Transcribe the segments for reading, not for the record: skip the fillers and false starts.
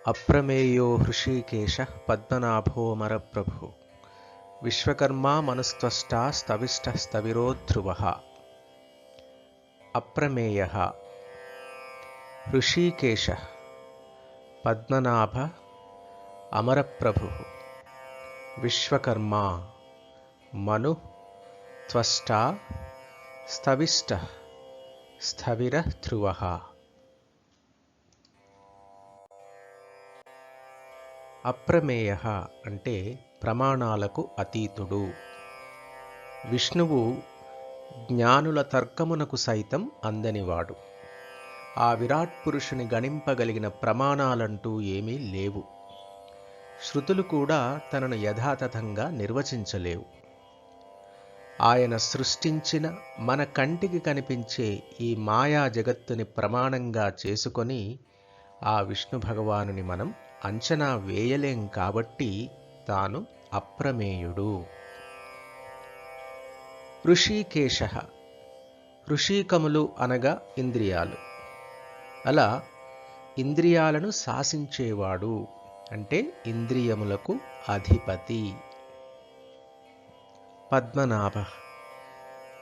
అప్రమేయో హృషీకేశః పద్మనాభోऽమరప్రభుః విశ్వకర్మా మనుస్త్వష్టా స్తవిష్టः స్థవిరో ధ్రువః. అప్రమేయః హృషీకేశః పద్మనాభః అమరప్రభుః విశ్వకర్మా మనుః త్వష్టా స్తవిష్టः స్థవిరః ధ్రువః. అప్రమేయః అంటే ప్రమాణాలకు అతీతుడు. విష్ణువు జ్ఞానుల తర్కమునకు సైతం అందనివాడు. ఆ విరాట్ పురుషుని గణింపగలిగిన ప్రమాణాలంటూ ఏమీ లేవు. శృతులు కూడా తనను యథాతథంగా నిర్వచించలేవు. ఆయన సృష్టించిన మన కంటికి కనిపించే ఈ మాయా జగత్తుని ప్రమాణంగా చేసుకొని ఆ విష్ణు భగవానుని మనం అంచనా వేయలేం కాబట్టి తాను అప్రమేయుడు. హృషీకేశః హృషీకములు అనగా ఇంద్రియాలు. అలా ఇంద్రియాలను శాసించేవాడు అంటే ఇంద్రియములకు అధిపతి. పద్మనాభః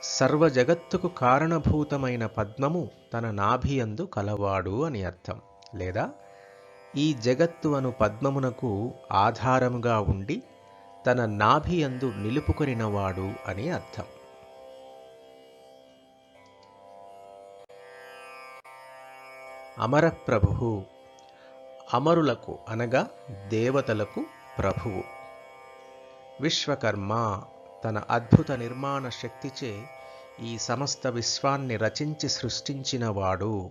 సర్వ జగత్తుకు కారణభూతమైన పద్మము తన నాభియందు కలవాడు అని అర్థం. లేదా ఈ జగత్తు అను పద్మమునకు ఆధారముగా ఉండి తన నాభియందు నిలుపుకొనినవాడు అని అర్థం. అమరప్రభుః అమరులకు అనగా దేవతలకు ప్రభువు. విశ్వకర్మ తన అద్భుత నిర్మాణ శక్తిచే ఈ సమస్త విశ్వాన్ని రచించి సృష్టించినవాడు.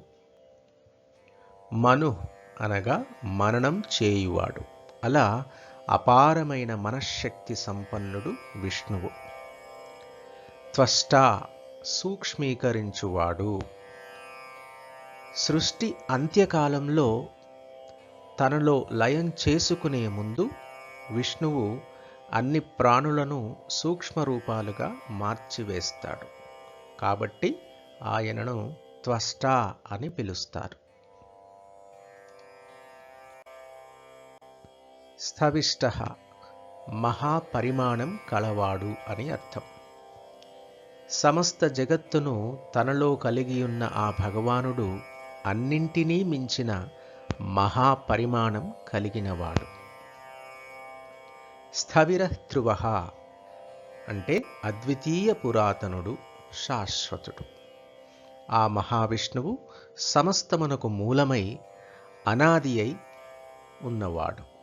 మను అనగా మననం చేయువాడు. అలా అపారమైన మనశ్శక్తి సంపన్నుడు విష్ణువు. త్వష్ట సూక్ష్మీకరించువాడు. సృష్టి అంత్యకాలంలో తనలో లయం చేసుకునే ముందు విష్ణువు అన్ని ప్రాణులను సూక్ష్మరూపాలుగా మార్చివేస్తాడు. కాబట్టి ఆయనను త్వష్ట అని పిలుస్తారు. స్థవిష్టః మహాపరిమాణం కలవాడు అని అర్థం. సమస్త జగత్తును తనలో కలిగియున్న ఆ భగవానుడు అన్నింటినీ మించిన మహాపరిమాణం కలిగినవాడు. స్థవిరః ధ్రువః అంటే అద్వితీయ పురాతనుడు, శాశ్వతుడు. ఆ మహావిష్ణువు సమస్తమునకు మూలమై అనాది అయి ఉన్నవాడు.